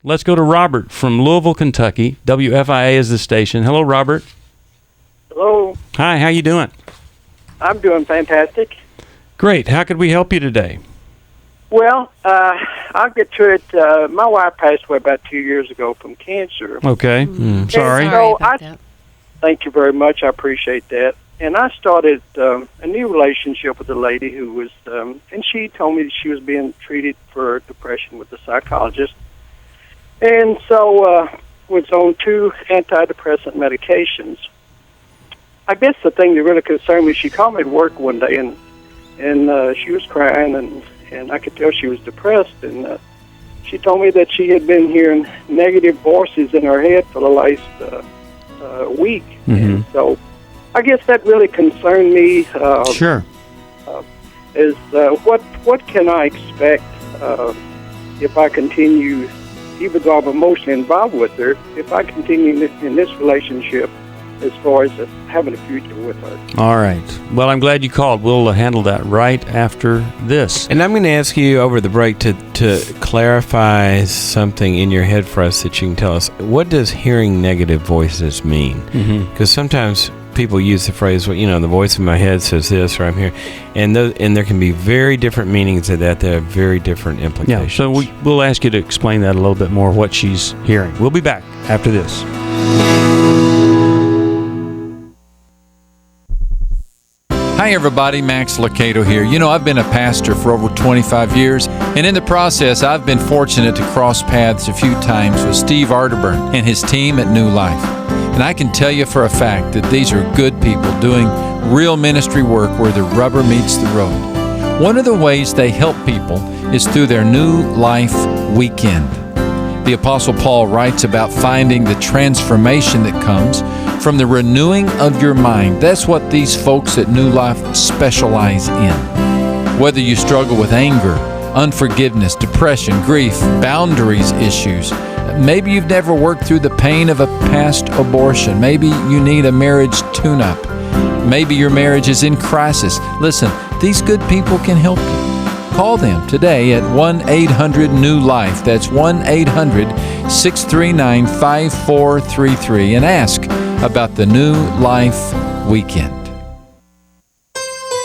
Let's go to Robert from Louisville, Kentucky. WFIA is the station. Hello, Robert. Hello. Hi, how you doing? I'm doing fantastic. Great. How could we help you today? Well, I'll get to it. My wife passed away about 2 years ago from cancer. Okay. Sorry. So thank you very much. I appreciate that. And I started a new relationship with a lady who was, and she told me that she was being treated for depression with a psychologist. And so was on 2 antidepressant medications. I guess the thing that really concerned me, she called me at work one day, and she was crying, and I could tell she was depressed. And she told me that she had been hearing negative voices in her head for the last week. Mm-hmm. And so I guess that really concerned me. Sure. Is what can I expect if I continue, even though I'm emotionally involved with her, if I continue in this relationship as far as having a future with her? All right. Well, I'm glad you called. We'll handle that right after this. And I'm going to ask you over the break to clarify something in your head for us that you can tell us. What does hearing negative voices mean? Because sometimes people use the phrase, well, the voice in my head says this, or I'm here. And there can be very different meanings of that. There are very different implications. Yeah, so we'll ask you to explain that a little bit more, what she's hearing. We'll be back after this. Hi everybody, Max Locato here. I've been a pastor for over 25 years, and in the process, I've been fortunate to cross paths a few times with Steve Arterburn and his team at New Life. And I can tell you for a fact that these are good people doing real ministry work where the rubber meets the road. One of the ways they help people is through their New Life Weekend. The Apostle Paul writes about finding the transformation that comes from the renewing of your mind. That's what these folks at New Life specialize in. Whether you struggle with anger, unforgiveness, depression, grief, boundaries issues, maybe you've never worked through the pain of a past abortion, maybe you need a marriage tune-up, maybe your marriage is in crisis. Listen, these good people can help you. Call them today at 1-800-NEW-LIFE. That's 1-800-639-5433 and ask about the New Life Weekend.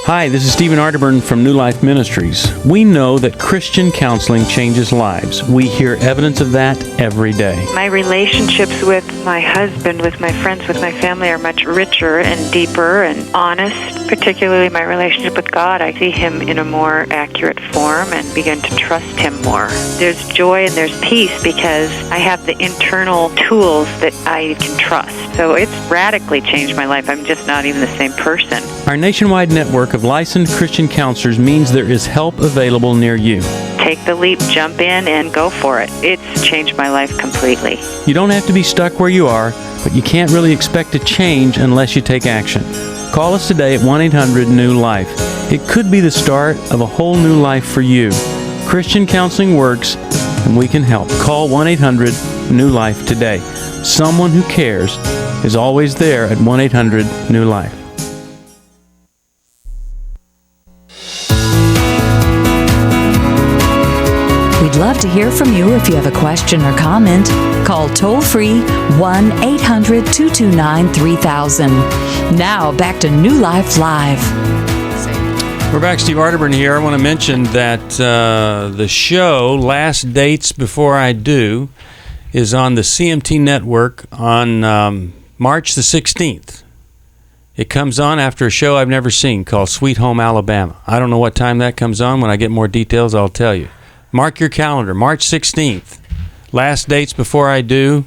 Hi, this is Stephen Arterburn from New Life Ministries. We know that Christian counseling changes lives. We hear evidence of that every day. My relationships with my husband, with my friends, with my family are much richer and deeper and honest. Particularly my relationship with God, I see Him in a more accurate form and begin to trust Him more. There's joy and there's peace because I have the internal tools that I can trust. So it's radically changed my life. I'm just not even the same person. Our nationwide network of licensed Christian counselors means there is help available near you. Take the leap, jump in, and go for it. It's changed my life completely. You don't have to be stuck where you are, but you can't really expect to change unless you take action. Call us today at 1-800-NEW-LIFE. It could be the start of a whole new life for you. Christian counseling works, and we can help. Call 1-800-NEW-LIFE today. Someone who cares is always there at 1-800-NEW-LIFE. We'd love to hear from you if you have a question or comment. Call toll-free 1-800-229-3000. Now, back to New Life Live. We're back. Steve Arterburn here. I want to mention that the show, Last Dates Before I Do, is on the CMT Network on March the 16th. It comes on after a show I've never seen called Sweet Home Alabama. I don't know what time that comes on. When I get more details, I'll tell you. Mark your calendar, March 16th. Last Dates Before I Do.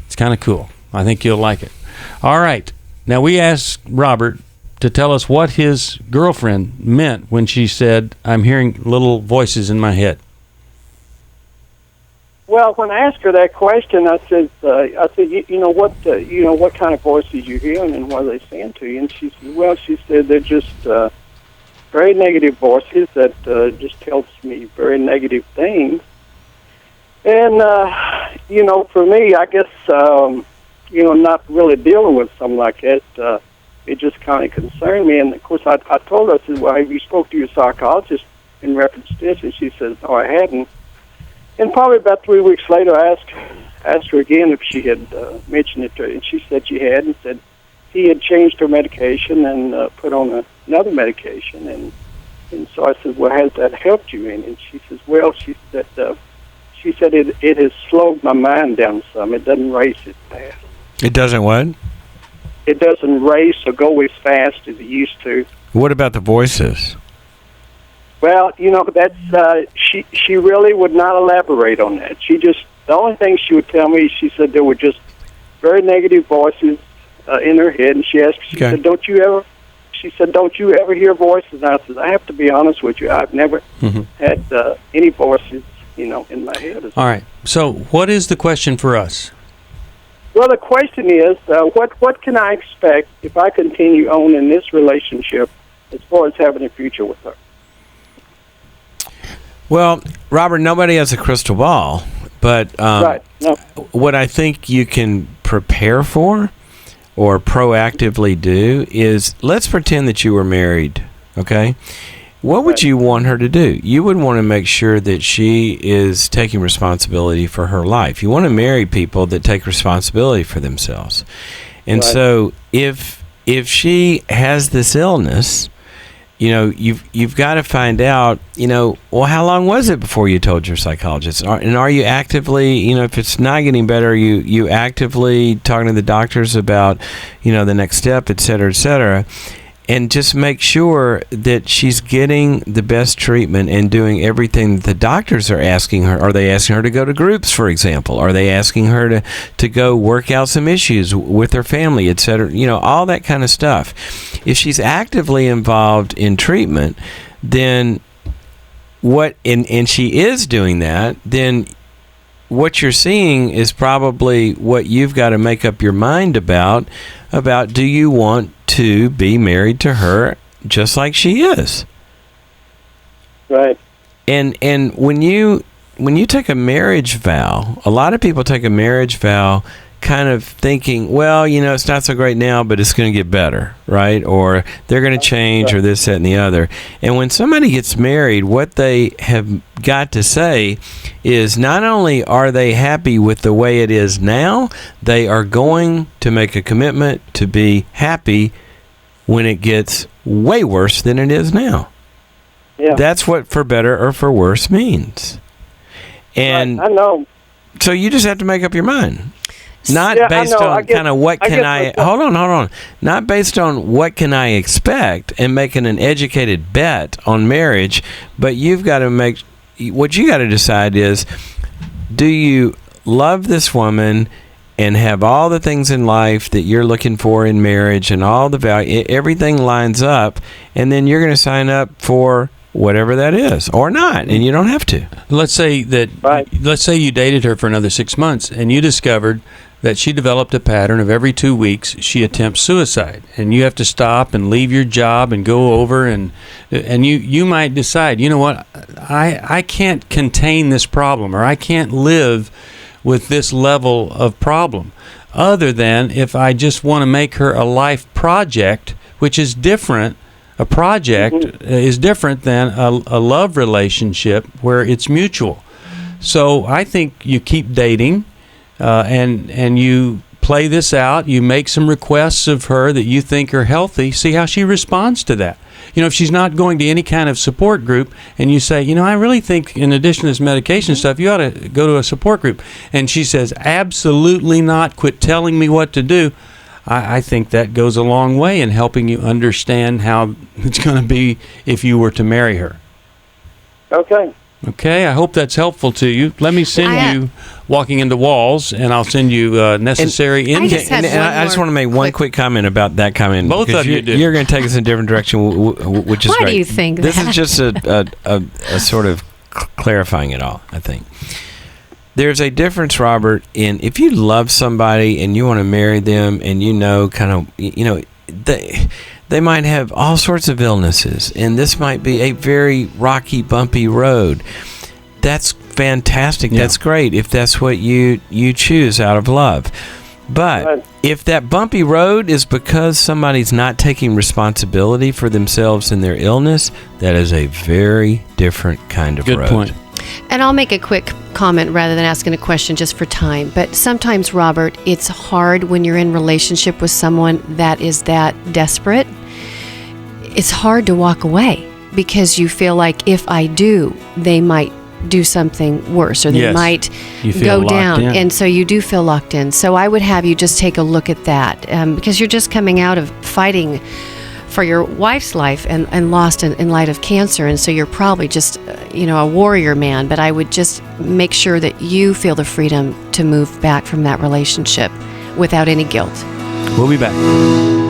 It's kind of cool. I think you'll like it. All right. Now, we asked Robert to tell us what his girlfriend meant when she said, I'm hearing little voices in my head. Well, when I asked her that question, I said, what kind of voices you hearing and what are they saying to you? And she said, they're just very negative voices that just tells me very negative things. And, for me, I guess, not really dealing with something like that, it just kind of concerned me. And, of course, I told her, I said, well, have you spoke to your psychologist in reference to this? And she says, no, I hadn't. And probably about 3 weeks later, I asked her again if she had mentioned it to her, and she said she had, and said he had changed her medication and put on another medication. And so I said, well, has that helped you any? And she says, well, she said it has slowed my mind down some. It doesn't race as fast. It doesn't what? It doesn't race or go as fast as it used to. What about the voices? Well, that's she really would not elaborate on that. The only thing she would tell me, she said there were just very negative voices in her head, and she said, don't you ever hear voices? And I said, I have to be honest with you, I've never had any voices, in my head. All right. So what is the question for us? Well, the question is, what can I expect if I continue on in this relationship as far as having a future with her? Well, Robert, nobody has a crystal ball, but Right. No. what I think you can prepare for or proactively do is, let's pretend that you were married, okay? What would you want her to do? You would want to make sure that she is taking responsibility for her life. You want to marry people that take responsibility for themselves. And so if she has this illness, you've got to find out, well, how long was it before you told your psychologist? And are you actively, if it's not getting better, you actively talking to the doctors about, the next step, et cetera, and just make sure that she's getting the best treatment and doing everything that the doctors are asking her. Are they asking her to go to groups, for example? Are they asking her to go work out some issues with her family, et cetera? All that kind of stuff. If she's actively involved in treatment, then and she is doing that, then what you're seeing is probably what you've got to make up your mind about do you want to be married to her just like she is? Right. And when you take a marriage vow, a lot of people take a marriage vow kind of thinking, well, it's not so great now, but it's going to get better, right? Or they're going to change, or this, that, and the other. And when somebody gets married, what they have got to say is not only are they happy with the way it is now, they are going to make a commitment to be happy when it gets way worse than it is now. Yeah. That's what for better or for worse means. And right. I know. So you just have to make up your mind. Not based on kind of what can I hold on. Not based on what can I expect and making an educated bet on marriage, but you've got to what you got to decide is, do you love this woman and have all the things in life that you're looking for in marriage and all the value, everything lines up, and then you're going to sign up for whatever that is, or not, and you don't have to. Let's say you dated her for another 6 months, and you discovered that she developed a pattern of every 2 weeks she attempts suicide, and you have to stop and leave your job and go over, and you might decide, you know what, I can't contain this problem, or I can't live with this level of problem, other than if I just want to make her a life project, which is different. A project is different than a love relationship where it's mutual. So I think you keep dating, and you play this out. You make some requests of her that you think are healthy. See how she responds to that. If she's not going to any kind of support group, and you say, I really think in addition to this medication stuff, you ought to go to a support group. And she says, absolutely not. Quit telling me what to do. I think that goes a long way in helping you understand how it's going to be if you were to marry her. Okay, I hope that's helpful to you. Let me send you Walking into Walls, and I'll send you necessary input. I just want to make one quick comment about that comment. Both of you do. You're going to take us in a different direction, which is great. Why do you think this that? is just a sort of clarifying it all, I think. There's a difference, Robert, in if you love somebody and you want to marry them, and they might have all sorts of illnesses, and this might be a very rocky, bumpy road. That's fantastic. Yeah. That's great if that's what you choose out of love. But if that bumpy road is because somebody's not taking responsibility for themselves and their illness, that is a very different kind of road. Good point. And I'll make a quick comment rather than asking a question just for time. But sometimes, Robert, it's hard when you're in relationship with someone that is that desperate. It's hard to walk away because you feel like if I do, they might do something worse, or they Yes. might You feel go locked down. in. And so you do feel locked in. So I would have you just take a look at that, because you're just coming out of fighting for your wife's life and lost in light of cancer. And so you're probably just, a warrior man. But I would just make sure that you feel the freedom to move back from that relationship without any guilt. We'll be back.